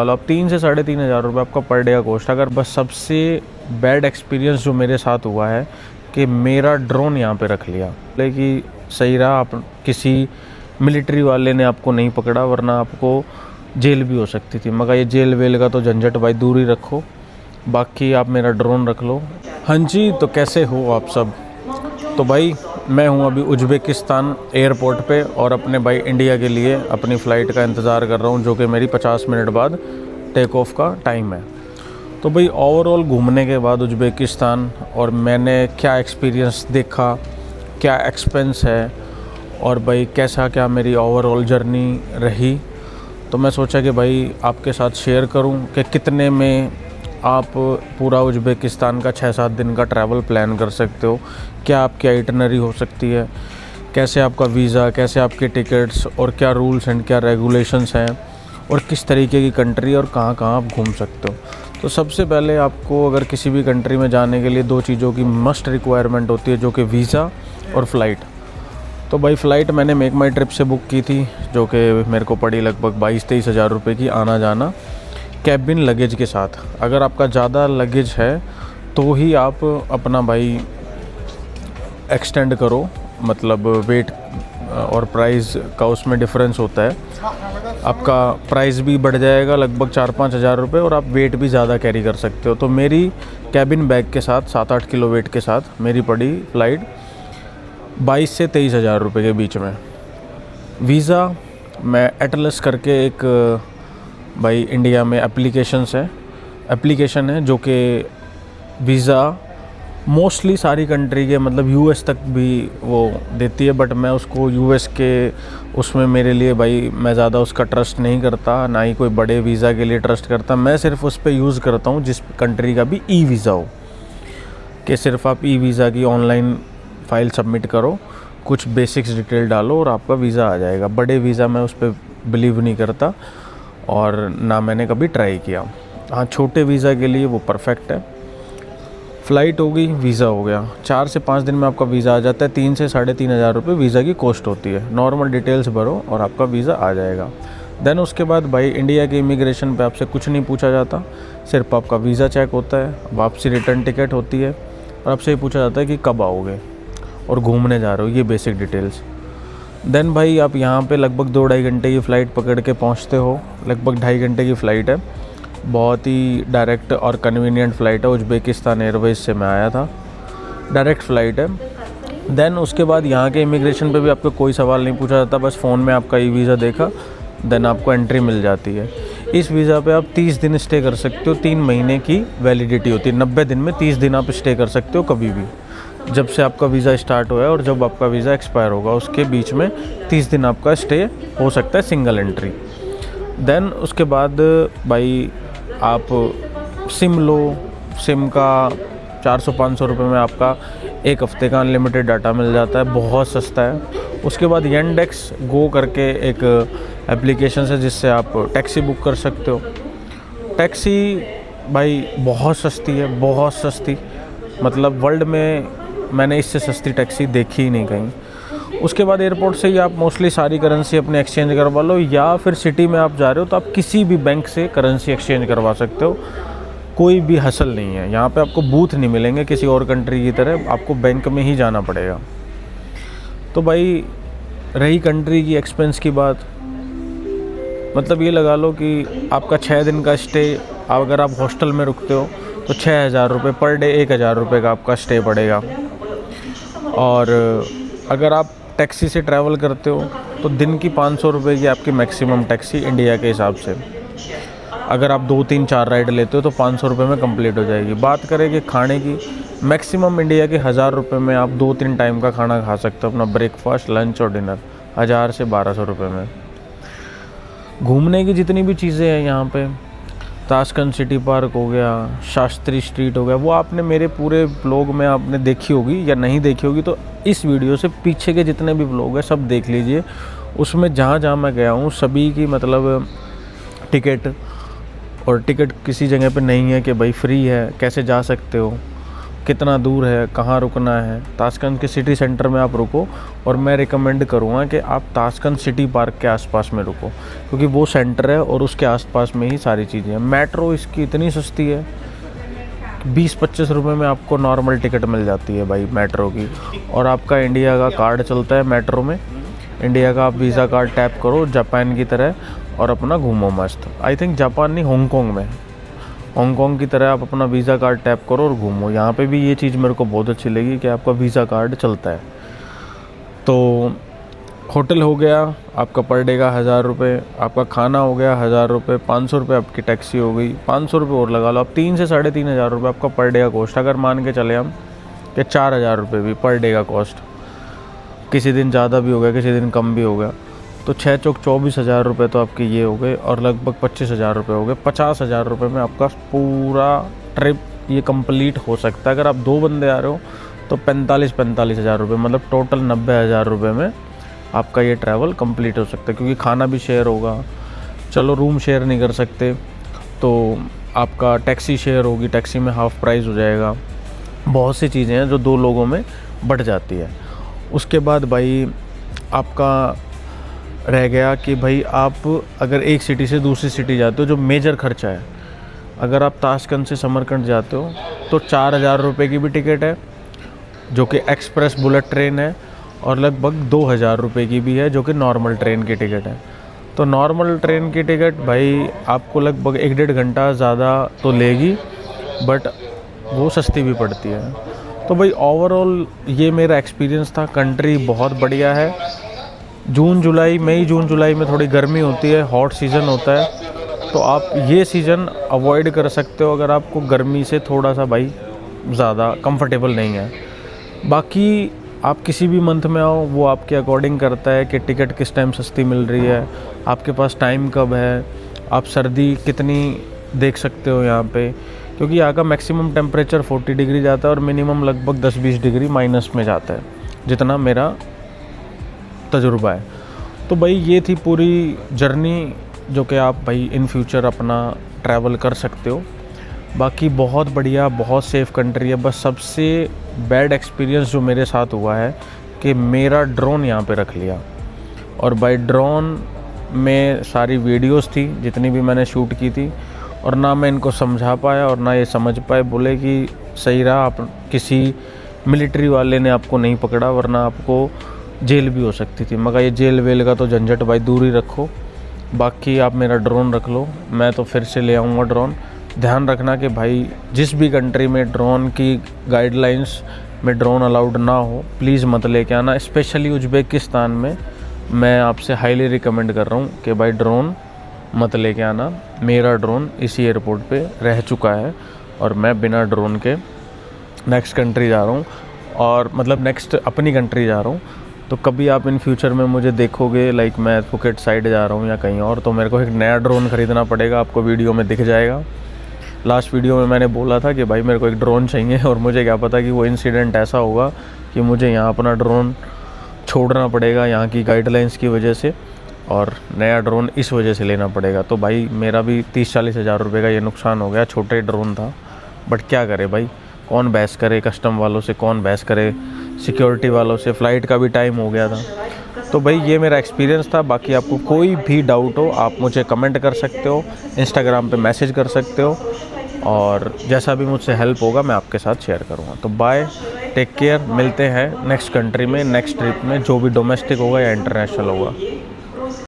आप 3 से 3,500 रुपये आपका पर डे का कॉस्ट। अगर बस सबसे बैड एक्सपीरियंस जो मेरे साथ हुआ है कि मेरा ड्रोन यहाँ पे रख लिया, लेकिन सही रहा, आप किसी मिलिट्री वाले ने आपको नहीं पकड़ा, वरना आपको जेल भी हो सकती थी। मगर ये जेल वेल का तो झंझट भाई दूर ही रखो, बाकी आप मेरा ड्रोन रख लो। हाँ जी, तो कैसे हो आप सब? तो भाई मैं हूँ अभी उज़्बेकिस्तान एयरपोर्ट पे और अपने भाई इंडिया के लिए अपनी फ़्लाइट का इंतज़ार कर रहा हूँ, जो कि मेरी 50 मिनट बाद टेक ऑफ का टाइम है। तो भाई ओवरऑल घूमने के बाद उज़्बेकिस्तान और मैंने क्या एक्सपीरियंस देखा, क्या एक्सपेंस है और भाई कैसा क्या मेरी ओवरऑल जर्नी रही, तो मैं सोचा कि भाई आपके साथ शेयर करूं कि कितने में आप पूरा उज़्बेकिस्तान का 6-7 दिन का ट्रैवल प्लान कर सकते हो, क्या आपकी आइटनरी हो सकती है, कैसे आपका वीज़ा, कैसे आपके टिकट्स और क्या रूल्स एंड क्या रेगुलेशंस हैं और किस तरीके की कंट्री और कहाँ कहाँ आप घूम सकते हो। तो सबसे पहले आपको अगर किसी भी कंट्री में जाने के लिए 2 चीज़ों की मस्ट रिक्वायरमेंट होती है, जो कि वीज़ा और फ़्लाइट। तो भाई फ़्लाइट मैंने मेक माई ट्रिप से बुक की थी, जो कि मेरे को पड़ी लगभग 22-23 हज़ार रुपये की आना जाना कैबिन लगेज के साथ। अगर आपका ज़्यादा लगेज है तो ही आप अपना भाई एक्सटेंड करो, मतलब वेट और प्राइस का उसमें डिफरेंस होता है, आपका प्राइस भी बढ़ जाएगा लगभग 4-5 हज़ार रुपये और आप वेट भी ज़्यादा कैरी कर सकते हो। तो मेरी कैबिन बैग के साथ 7-8 किलो वेट के साथ मेरी पड़ी फ़्लाइट 22 से 23 हज़ार रुपये के बीच में। वीज़ा मैं एटलस करके एक भाई इंडिया में एप्लीकेशन है जो कि वीज़ा मोस्टली सारी कंट्री के, मतलब यूएस तक भी वो देती है, बट मैं उसको यूएस के उसमें मेरे लिए भाई मैं ज़्यादा उसका ट्रस्ट नहीं करता, ना ही कोई बड़े वीज़ा के लिए ट्रस्ट करता। मैं सिर्फ उस पर यूज़ करता हूँ जिस कंट्री का भी ई वीज़ा हो, कि सिर्फ आप ई वीज़ा की ऑनलाइन फ़ाइल सबमिट करो, कुछ बेसिक्स डिटेल डालो और आपका वीज़ा आ जाएगा। बड़े वीज़ा मैं उस पर बिलीव नहीं करता और ना मैंने कभी ट्राई किया। हाँ, छोटे वीज़ा के लिए वो परफेक्ट है। फ़्लाइट हो गई, वीज़ा हो गया, 4 से 5 दिन में आपका वीज़ा आ जाता है। 3 से 3,500 रुपये वीज़ा की कॉस्ट होती है। नॉर्मल डिटेल्स भरो और आपका वीज़ा आ जाएगा। देन उसके बाद भाई इंडिया के इमिग्रेशन पे आपसे कुछ नहीं पूछा जाता, सिर्फ आपका वीज़ा चेक होता है, वापसी रिटर्न टिकट होती है और आपसे ये पूछा जाता है कि कब आओगे और घूमने जा रहे हो, ये बेसिक डिटेल्स। देन भाई आप यहाँ पे लगभग 2-2.5 घंटे की फ़्लाइट पकड़ के पहुँचते हो। लगभग 2.5 घंटे की फ़्लाइट है, बहुत ही डायरेक्ट और कन्वीनियंट फ़्लाइट है। उज़्बेकिस्तान एयरवेज़ से मैं आया था, डायरेक्ट फ़्लाइट है। देन उसके बाद यहाँ के इमिग्रेशन पे भी आपको कोई सवाल नहीं पूछा जाता, बस फ़ोन में आपका ई वीज़ा देखा, देन आपको एंट्री मिल जाती है। इस वीज़ा पे आप 30 दिन स्टे कर सकते हो, 3 महीने की वैलिडिटी होती है। 90 दिन में 30 दिन आप स्टे कर सकते हो कभी भी, जब से आपका वीज़ा स्टार्ट हुआ है और जब आपका वीज़ा एक्सपायर होगा उसके बीच में 30 दिन आपका स्टे हो सकता है, सिंगल एंट्री। देन उसके बाद भाई आप सिम लो, सिम का 400-500 रुपये में आपका 1 हफ़्ते का अनलिमिटेड डाटा मिल जाता है, बहुत सस्ता है। उसके बाद येंडेक्स गो करके एक एप्लीकेशन है जिससे आप टैक्सी बुक कर सकते हो। टैक्सी भाई बहुत सस्ती है, बहुत सस्ती, मतलब वर्ल्ड में मैंने इससे सस्ती टैक्सी देखी ही नहीं कहीं। उसके बाद एयरपोर्ट से ही आप मोस्टली सारी करेंसी अपने एक्सचेंज करवा लो, या फिर सिटी में आप जा रहे हो तो आप किसी भी बैंक से करेंसी एक्सचेंज करवा सकते हो। कोई भी हसल नहीं है यहाँ पे, आपको बूथ नहीं मिलेंगे किसी और कंट्री की तरह, आपको बैंक में ही जाना पड़ेगा। तो भाई रही कंट्री की एक्सपेंस की बात, मतलब ये लगा लो कि आपका 6 दिन का स्टे, अगर आप हॉस्टल में रुकते हो तो 6,000 रुपये पर डे, 1,000 रुपये का आपका स्टे पड़ेगा। और अगर आप टैक्सी से ट्रैवल करते हो तो दिन की 500 रुपये की आपकी मैक्सिमम टैक्सी इंडिया के हिसाब से। अगर आप 2-3-4 राइड लेते हो तो 500 रुपये में कंप्लीट हो जाएगी। बात करें कि खाने की, मैक्सिमम इंडिया के 1,000 रुपये में आप 2-3 टाइम का खाना खा सकते हो, अपना ब्रेकफास्ट, लंच और डिनर 1,000 से 1,200 रुपये में। घूमने की जितनी भी चीज़ें हैं यहाँ पे, ताशकंद सिटी पार्क हो गया, शास्त्री स्ट्रीट हो गया, वो आपने मेरे पूरे व्लॉग में आपने देखी होगी, या नहीं देखी होगी तो इस वीडियो से पीछे के जितने भी व्लॉग हैं सब देख लीजिए। उसमें जहाँ जहाँ मैं गया हूँ सभी की मतलब टिकट किसी जगह पे नहीं है कि भाई फ्री है, कैसे जा सकते हो, कितना दूर है, कहाँ रुकना है। ताशकंद के सिटी सेंटर में आप रुको, और मैं रिकमेंड करूँगा कि आप ताशकंद सिटी पार्क के आसपास में रुको, क्योंकि वो सेंटर है और उसके आसपास में ही सारी चीज़ें हैं। मेट्रो इसकी इतनी सस्ती है, 20-25 रुपये में आपको नॉर्मल टिकट मिल जाती है भाई मेट्रो की। और आपका इंडिया का कार्ड चलता है मेट्रो में, इंडिया का आप वीज़ा कार्ड टैप करो जापान की तरह और अपना घूमो मस्त। आई थिंक जापान नहीं, हांगकांग में, हांगकांग की तरह आप अपना वीज़ा कार्ड टैप करो और घूमो। यहाँ पे भी ये चीज़ मेरे को बहुत अच्छी लगी कि आपका वीज़ा कार्ड चलता है। तो होटल हो गया आपका पर डे का 1000 रुपये, आपका खाना हो गया 1000 रुपये, 500 रुपये आपकी टैक्सी हो गई, 500 रुपये और लगा लो आप, 3 से 3,500 रुपये आपका पर डे का कॉस्ट। अगर मान के चले हम कि 4000 रुपये भी पर डे का कॉस्ट, किसी दिन ज़्यादा भी हो गया, किसी दिन कम भी हो गया, तो 6 चौक 24,000 रुपये तो आपके ये हो गए, और लगभग 25,000 रुपये हो गए। 50,000 रुपये में आपका पूरा ट्रिप ये कंप्लीट हो सकता है। अगर आप 2 बंदे आ रहे हो तो 45,000 रुपये, मतलब टोटल 90,000 रुपये में आपका ये ट्रैवल कंप्लीट हो सकता है। क्योंकि खाना भी शेयर होगा, चलो रूम शेयर नहीं कर सकते तो आपका टैक्सी शेयर होगी, टैक्सी में हाफ़ प्राइस हो जाएगा। बहुत सी चीज़ें हैं जो 2 लोगों में बढ़ जाती है। उसके बाद भाई आपका रह गया कि भाई आप अगर एक सिटी से दूसरी सिटी जाते हो, जो मेजर खर्चा है, अगर आप ताशकंद से समरकंद जाते हो तो 4,000 रुपये की भी टिकट है जो कि एक्सप्रेस बुलेट ट्रेन है, और लगभग 2,000 रुपये की भी है जो कि नॉर्मल ट्रेन की टिकट है। तो नॉर्मल ट्रेन की टिकट भाई आपको लगभग 1-1.5 घंटा ज़्यादा तो लेगी, बट वो सस्ती भी पड़ती है। तो भाई ओवरऑल ये मेरा एक्सपीरियंस था। कंट्री बहुत बढ़िया है। मई जून जुलाई में थोड़ी गर्मी होती है, हॉट सीज़न होता है, तो आप ये सीज़न अवॉइड कर सकते हो अगर आपको गर्मी से थोड़ा सा भाई ज़्यादा कंफर्टेबल नहीं है। बाकी आप किसी भी मंथ में आओ, वो आपके अकॉर्डिंग करता है कि टिकट किस टाइम सस्ती मिल रही है, आपके पास टाइम कब है, आप सर्दी कितनी देख सकते हो यहाँ पे, क्योंकि यहाँ का मैक्सिमम टेम्परेचर 40 डिग्री जाता है और मिनिमम लगभग 10-20 डिग्री माइनस में जाता है, जितना मेरा तजुर्बा है। तो भाई ये थी पूरी जर्नी जो कि आप भाई इन फ्यूचर अपना ट्रैवल कर सकते हो। बाकी बहुत बढ़िया, बहुत सेफ़ कंट्री है। बस सबसे बैड एक्सपीरियंस जो मेरे साथ हुआ है कि मेरा ड्रोन यहाँ पे रख लिया, और बाय ड्रोन में सारी वीडियोस थी जितनी भी मैंने शूट की थी, और ना मैं इनको समझा पाया और ना ये समझ पाए। बोले कि सही रहा, आप किसी मिलिट्री वाले ने आपको नहीं पकड़ा, वरना आपको जेल भी हो सकती थी। मगर ये जेल वेल का तो झंझट भाई दूर ही रखो, बाकी आप मेरा ड्रोन रख लो, मैं तो फिर से ले आऊँगा ड्रोन। ध्यान रखना कि भाई जिस भी कंट्री में ड्रोन की गाइडलाइंस में ड्रोन अलाउड ना हो, प्लीज़ मत लेके आना। स्पेशली उज़्बेकिस्तान में मैं आपसे हाईली रिकमेंड कर रहा हूँ कि भाई ड्रोन मत लेके आना। मेरा ड्रोन इसी एयरपोर्ट पे रह चुका है और मैं बिना ड्रोन के नेक्स्ट कंट्री जा रहा हूँ, और मतलब नेक्स्ट अपनी कंट्री जा रहा हूँ। तो कभी आप इन फ्यूचर में मुझे देखोगे लाइक मैं फुकेट साइड जा रहा हूँ या कहीं और, तो मेरे को एक नया ड्रोन ख़रीदना पड़ेगा। आपको वीडियो में दिख जाएगा। लास्ट वीडियो में मैंने बोला था कि भाई मेरे को एक ड्रोन चाहिए, और मुझे क्या पता कि वो इंसिडेंट ऐसा होगा कि मुझे यहाँ अपना ड्रोन छोड़ना पड़ेगा यहाँ की गाइडलाइंस की वजह से, और नया ड्रोन इस वजह से लेना पड़ेगा। तो भाई मेरा भी 30-40 हज़ार रुपये का ये नुकसान हो गया। छोटे ड्रोन था, बट क्या करे भाई, कौन बहस करे कस्टम वालों से, कौन बहस करे सिक्योरिटी वालों से। फ़्लाइट का भी टाइम हो गया था। तो भाई ये मेरा एक्सपीरियंस था। बाकी आपको कोई भी डाउट हो आप मुझे कमेंट कर सकते हो, इंस्टाग्राम पे मैसेज कर सकते हो, और जैसा भी मुझसे हेल्प होगा मैं आपके साथ शेयर करूँगा। तो बाय, टेक केयर, मिलते हैं नेक्स्ट कंट्री में, नेक्स्ट ट्रिप में, जो भी डोमेस्टिक होगा या इंटरनेशनल होगा।